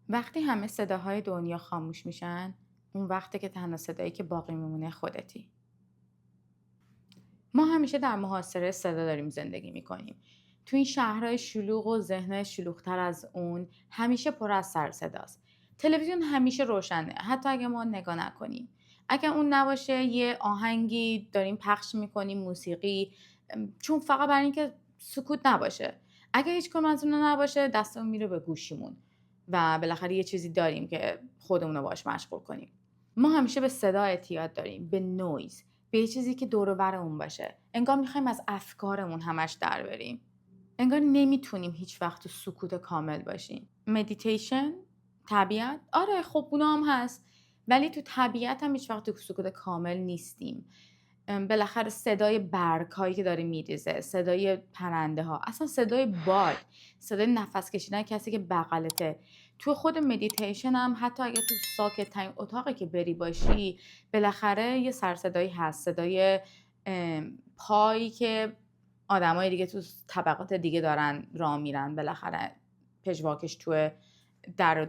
وقتی همه صداهای دنیا خاموش میشن، اون وقته که تنها صدایی که باقی میمونه خودتی. ما همیشه در محاصره صدا داریم زندگی میکنیم. تو این شهرهای شلوغ و ذهنهای شلوغتر از اون همیشه پر از سر صداست. تلویزیون همیشه روشنه، حتی اگه ما نگاه نکنیم. اگه اون نباشه یه آهنگی داریم پخش میکنیم، موسیقی، چون فقط برای اینکه سکوت نباشه. اگه هیچ کدوم از اونها نباشه دستمون میره به گوشیمون و بالاخره یه چیزی داریم که خودمون رو باش مشغول کنیم. ما همیشه به صدا اعتیاد داریم، به نویز، به یه چیزی که دور و برمون باشه. انگار میخوایم از افکارمون همش در بریم. انگار نمیتونیم هیچ وقت تو سکوت کامل باشیم. مدیتیشن، طبیعت، آره خب اونا هم هست. ولی تو طبیعت هم هیچ وقت تو سکوت کامل نیستیم. بالاخره صدای برگ هایی که داره میریزه، صدای پرنده ها، اصلا صدای باد، صدای نفس کشیدن کسی که بغلته. تو خود مدیتیشن هم حتی اگه تو ساکت ترین اتاقی که بری باشی، بالاخره یه سر صدایی هست، صدای پایی که آدمای دیگه تو طبقات دیگه دارن راه میرن، بالاخره پژواکش تو در و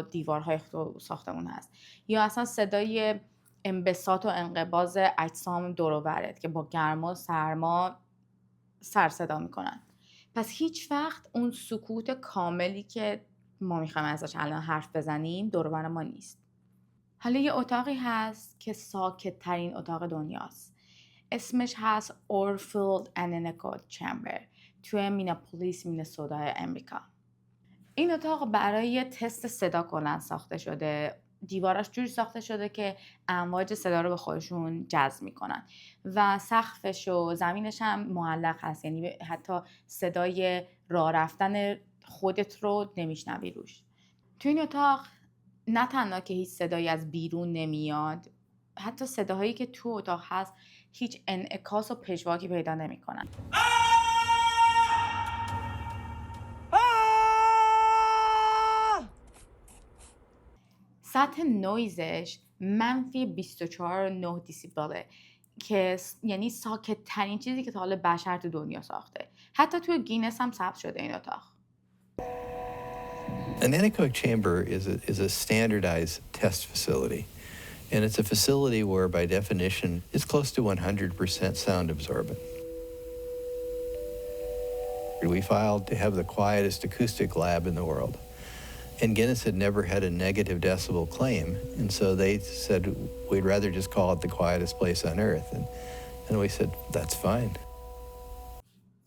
دیوارهای تو ساختمون هست، یا اصلا صدای انبساط و انقباض اجسام دور و برت که با گرما و سرما سر صدا میکنن. پس هیچ وقت اون سکوت کاملی که ما میخوایم ازش الان حرف بزنیم دور و بر ما نیست. حالا یه اتاقی هست که ساکت ترین اتاق دنیاست. اسمش هست Orfield Anechoic Chamber توی میناپولیس مینسوتا امریکا. این اتاق برای تست صدا کلا ساخته شده. دیواراش جوری ساخته شده که امواج صدا رو به خودشون جذب میکنن و سقفش و زمینش هم معلق هست، یعنی حتی صدای راه رفتن خودت رو نمیشنوی روش. تو این اتاق نه تنها که هیچ صدایی از بیرون نمیاد، حتی صداهایی که تو اتاق هست هیچ انعکاس و پژواکی پیدا نمیکنن. سطح نویزش منفی 24.9 دیسیبله که یعنی ساکت ترین چیزی که تا حالا بشر تو دنیا ساخته. حتی توی گینس هم ثبت شده این اتاق. An anechoic chamber is a standardized test facility, and it's a facility where, by definition, it's close to 100% sound absorbent. We filed to have the quietest acoustic lab in the world, and Guinness had never had a negative decibel claim, and so they said, we'd rather just call it the quietest place on earth, and we said, that's fine.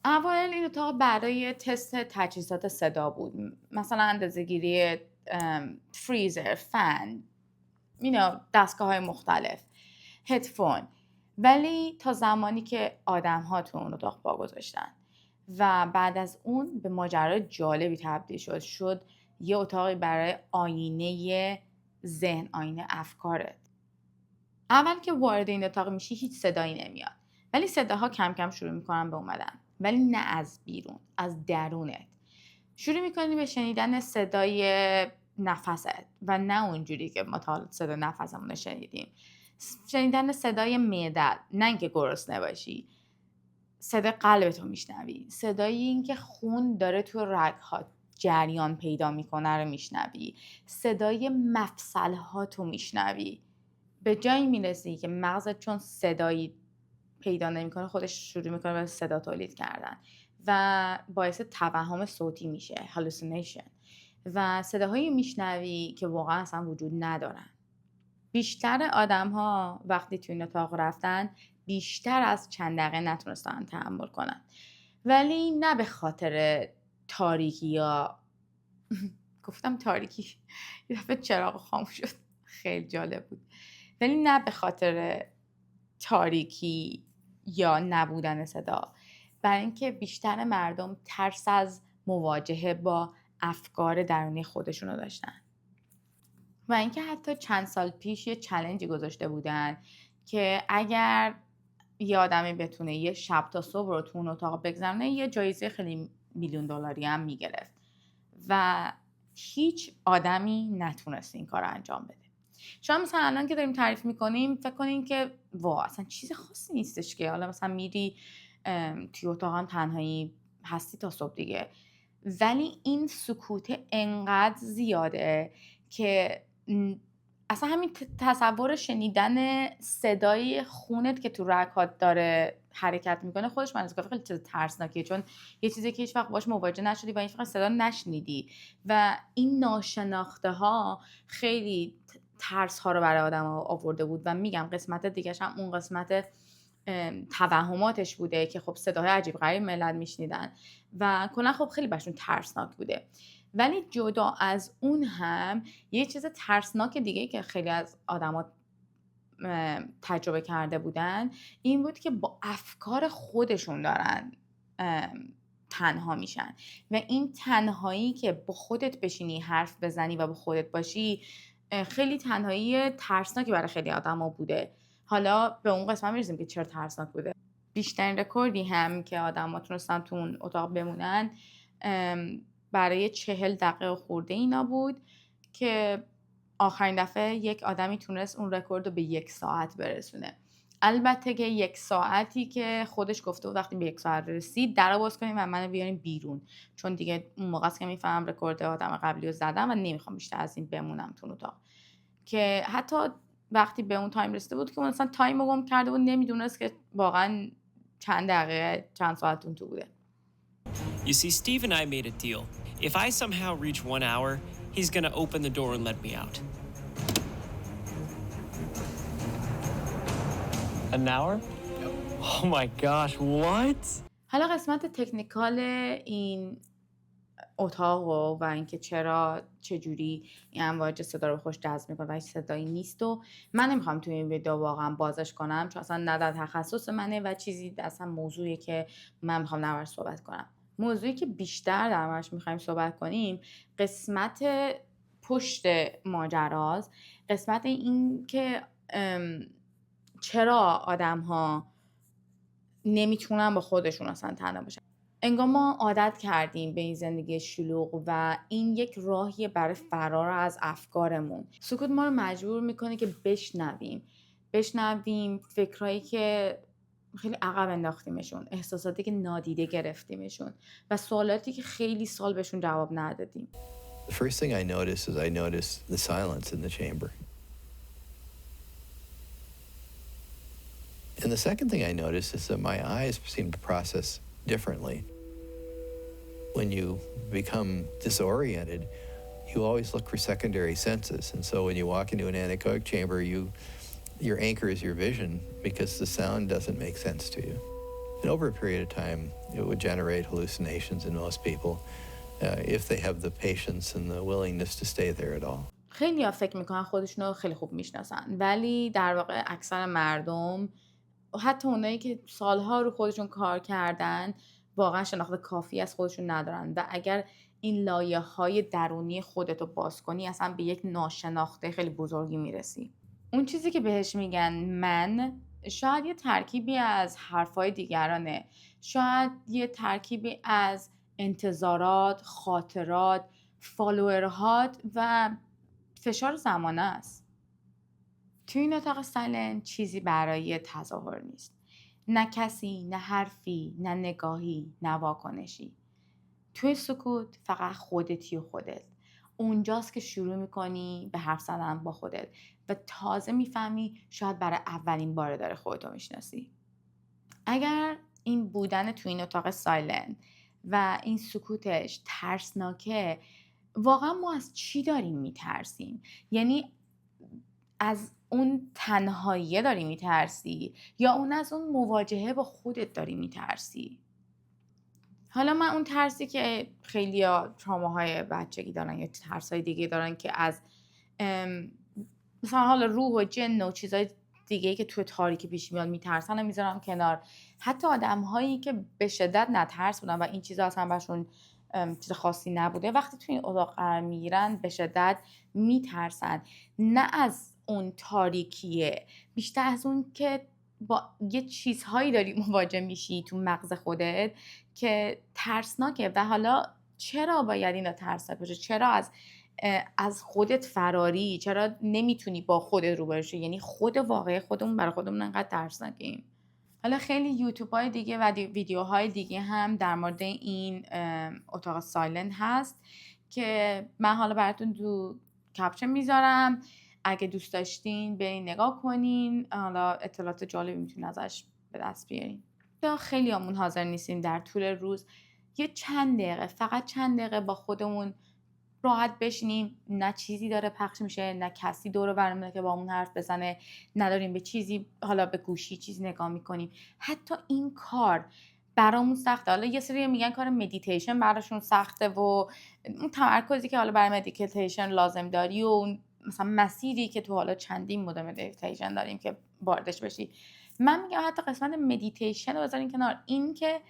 اوایل این اتاق برای تست تجهیزات صدا بود، مثلا اندازه‌گیری فریزر، فن، دستگاه های مختلف، هدفون. ولی تا زمانی که آدم ها تو اون اتاق پا گذاشتن و بعد از اون به ماجرای جالبی تبدیل شد یه اتاقی برای آینه ذهن، آینه افکارت. اول که وارد این اتاق میشی هیچ صدایی نمیاد، ولی صداها کم کم شروع میکنن به اومدن، ولی نه از بیرون، از درونت. شروع میکنی به شنیدن صدای نفست و نه اونجوری که ما تا صدا نفسمون رو شنیدیم. شنیدن صدای معدت، نه اینکه گرسنه باشی. صدای قلبتو میشنوی، صدای اینکه خون داره تو رگ‌هات جریان پیدا میکنه رو میشنوی، صدای مفصل‌هاتو میشنوی. به جایی میرسی که مغزت چون صدایی پیدا نمیکنه خودش شروع میکنه به صدا تولید کردن و باعث توهم صوتی میشه، hallucination، و صداهایی میشنوی که واقعا اصلا وجود ندارن. بیشتر آدم ها وقتی تو این اتاق رفتن بیشتر از چند دقیقه نتونستن تحمل کنن، ولی نه به خاطر تاریکی یا گفتم تاریکی، یه دفعه چراغ خاموش شد، خیلی جالب بود. ولی نه به خاطر تاریکی یا نبودن صدا، برای اینکه بیشتر مردم ترس از مواجهه با افکار درونی خودشون رو داشتن. و اینکه حتی چند سال پیش یه چالنجی گذاشته بودن که اگر یه آدمی بتونه یه شب تا صبح رو تو اون اتاق بگذرونه یه جایزه خیلی میلیون دلاری هم میگرفت و هیچ آدمی نتونست این کار رو انجام بده. شما مثلا الان که داریم تعریف میکنیم فکر کنین که اصلا چیز خاصی نیستش که حالا مثلا میری توی اتاق هم تنهایی هستی تا صبح دیگه. ولی این سکوت انقدر زیاده که اصلا همین تصور شنیدن صدای خونت که تو رگ‌هات داره حرکت میکنه خودش من خیلی چیز ترسناکیه، چون یه چیزی که هیچ وقت باش مواجه نشدی و هیچ وقت صدا نشنیدی و این ناشناخته ها خیلی ترس ها رو برای آدم آورده بود. و میگم قسمت دیگه‌ش هم اون قسمت توهماتش بوده که خب صداهای عجیب غریب ملت میشنیدن و کلا خب خیلی براشون ترسناک بوده. ولی جدا از اون هم یه چیز ترسناک دیگه که خیلی از آدما تجربه کرده بودن این بود که با افکار خودشون دارن تنها میشن و این تنهایی که با خودت بشینی حرف بزنی و با خودت باشی خیلی تنهایی ترسناکی برای خیلی آدما بوده. حالا به اون قسمت میرسیم که چرا ترسناک بوده. بیشترین رکوردی هم که آدما تونستن تو اون اتاق بمونن برای 40 دقیقه خورده اینا بود که آخرین دفعه یک آدمی تونست اون رکورد رو به 1 ساعت برسونه. البته که 1 ساعتی که خودش گفته بود وقتی به 1 ساعت رسید در رو باز کنیم و منو بیاریم بیرون، چون دیگه اون موقع است که میفهمم رکورد آدم قبلی رو زدم و nemiخوام بیشتر از این بمونم تو اتاق. که حتی وقتی به اون تایم رسیده بود که اون اصلا تایم رو گم کرده بود، نمیدونست که واقعا چند دقیقه چند ساعتون تو بوده. You see, Steve and I made a deal. If I somehow reach 1 hour, he's gonna open the door and let me out. An hour? Yep. Oh my gosh, what? حالا قسمت تکنیکال این اتاق و اینکه چجوری این امواج صدا رو خوش جذب میکنه و هیچ صدایی نیست و من نمیخوام توی این ویدیو واقعا بازش کنم، چون اصلا نه در تخصص منه و چیزی اصلا موضوعی که من میخوام دربارش صحبت کنم. موضوعی که بیشتر دربارش میخوایم صحبت کنیم قسمت پشت ماجراست، قسمت این که چرا آدم ها نمیتونن با خودشون اصلا تنها باشن. انگار ما عادت کردیم به این زندگی شلوغ و این یک راهیه برای فرار از افکارمون. سکوت ما رو مجبور میکنه که بشنویم فکرایی که خیلی عقب انداختیمشون، احساساتی که نادیده گرفتیمشون و سوالاتی که خیلی سال بهشون جواب ندادیم. The first thing I noticed is I noticed the silence in the chamber. And the second thing I noticed is that my eyes seem to process differently. When you become disoriented, you always look for secondary senses. And so when you walk into an anechoic chamber, your anchor is your vision because the sound doesn't make sense to you. And over a period of time, it would generate hallucinations in most people if they have the patience and the willingness to stay there at all. خیلی ها فکر میکنن خودشون رو خیلی خوب میشناسن، ولی در واقع اکثر مردم، حتی اونایی که سالها رو خودشون کار کردن، واقعا شناخت کافی از خودشون ندارن و اگر این لایه‌های درونی خودت رو باز کنی اصلا به یک ناشناخته خیلی بزرگی میرسی. اون چیزی که بهش میگن من شاید یه ترکیبی از حرفای دیگرانه، شاید یه ترکیبی از انتظارات، خاطرات، فالوورهات و فشار زمانه است. توی این اتاق سایلنت چیزی برای تظاهر نیست. نه کسی، نه حرفی، نه نگاهی، نه واکنشی. توی سکوت فقط خودتی و خودت. اونجاست که شروع میکنی به حرف زدن با خودت و تازه میفهمی شاید برای اولین بار داره خودتو میشناسی. اگر این بودن توی این اتاق سایلنت و این سکوتش ترسناکه، واقعا ما از چی داریم میترسیم؟ یعنی از اون تنهاییه داری میترسی یا اون از اون مواجهه با خودت داری میترسی؟ حالا من اون ترسی که خیلی ها تراماهای بچگی دارن یا ترسای دیگه دارن که از مثلا حالا روح و جن و چیزای دیگه که توی تاریکی پیش میاد میترسن و میذارم کنار. حتی آدم هایی که به شدت نترس بودن و این چیزا اصلا برشون چیز خاصی نبوده، وقتی توی این اتاق قرار میگیرن به شدت میترسن. نه از اون تاریکیه، بیشتر از اون که با یه چیزهایی داری مواجه میشی تو مغز خودت که ترسناکه و حالا چرا باید اینا ترسناک باشه؟ چرا از خودت فراری؟ چرا نمیتونی با خودت روبرو شی؟ یعنی خود واقعی خودمون برای خودمون انقدر ترسناکیم. حالا خیلی یوتیوب‌های دیگه و ویدیوهای دیگه هم در مورد این اتاق سایلنت هست که من حالا براتون تو کپشن میذارم، اگه دوست داشتین برین نگاه کنین، حالا اطلاعات جالبی میتونین ازش به دست بیارین. یا خیلی همون حاضر نیستیم در طول روز یه چند دقیقه، فقط چند دقیقه با خودمون راحت بشینیم، نه چیزی داره پخش میشه، نه کسی دور و برمونه که با همون حرف بزنه، نداریم به چیزی، حالا به گوشی چیزی نگاه میکنیم. حتی این کار برامون سخته. حالا یه سری میگن کار مدیتیشن براشون سخته و اون تمرکزی که حالا برای مدیتیشن لازم داری و اون مثلا مسیری که تو حالا چندین مدل مدیتیشن داریم که واردش بشی. من میگم حتی قسمت مدیتیشن رو بذارین کنار، این که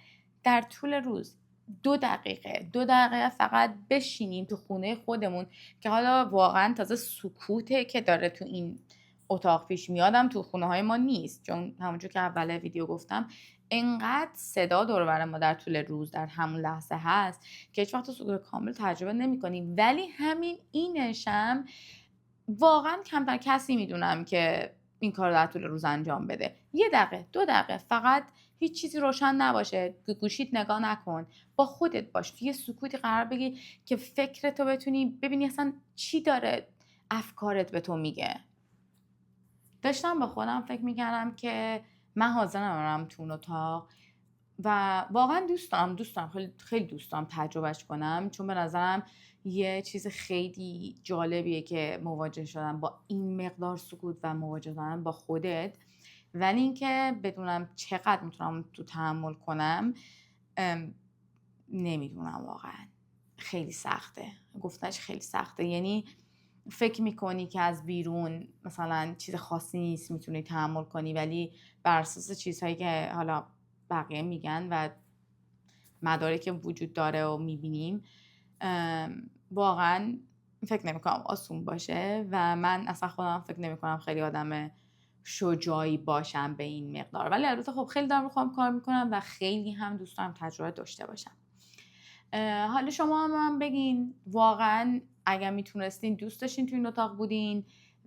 در طول روز 2 دقیقه فقط بشینیم تو خونه خودمون که حالا واقعا تازه سکوته که داره تو این اتاق پیش میادم تو خونه های ما نیست، چون همونجور که اول ویدیو گفتم انقدر صدا دور و بر ما در طول روز در همون لحظه هست که هیچ وقت سکوت کامل تجربه نمی کنیم. ولی همین اینشم واقعا کمتر کسی میدونم که این کار در طول روز انجام بده. 1 دقیقه 2 دقیقه فقط هیچ چیزی روشن نباشه، گوشیت نگاه نکن، با خودت باش، توی سکوتی قرار بگی که فکرتو بتونی ببینی اصلا چی داره افکارت به تو میگه. داشتم با خودم فکر میکردم که من حاضرم برم تو اون اتاق و واقعا دوست دارم خیلی دوست دارم تجربهش کنم، چون به نظرم یه چیز خیلی جالبیه که مواجه شدن با این مقدار سکوت و مواجه شدن با خودت. ولی اینکه بدونم چقدر میتونم تو تحمل کنم نمیدونم، واقعا خیلی سخته، گفتنش خیلی سخته. یعنی فکر میکنی که از بیرون مثلا چیز خاصی نیست میتونی تحمل کنی، ولی بر اساس چیزهایی که حالا بقیه میگن و مدارکی که وجود داره و میبینیم واقعا فکر نمیکنم آسون باشه و من اصلا خودم فکر نمیکنم خیلی آدم شجاعی باشم به این مقدار. ولی البته خب خیلی دارم رو کار میکنم و خیلی هم دوست دارم تجربه داشته باشم. حالا شما هم من بگین واقعا اگر میتونستین دوست داشتین تو این اتاق بودین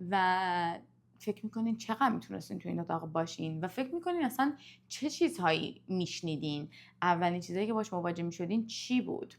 و فکر میکنین چقدر میتونستین تو این اتاق باشین و فکر میکنین اصلا چه چیزهایی میشنیدین، اولین چیزهایی که باش مواجه میشدین چی بود؟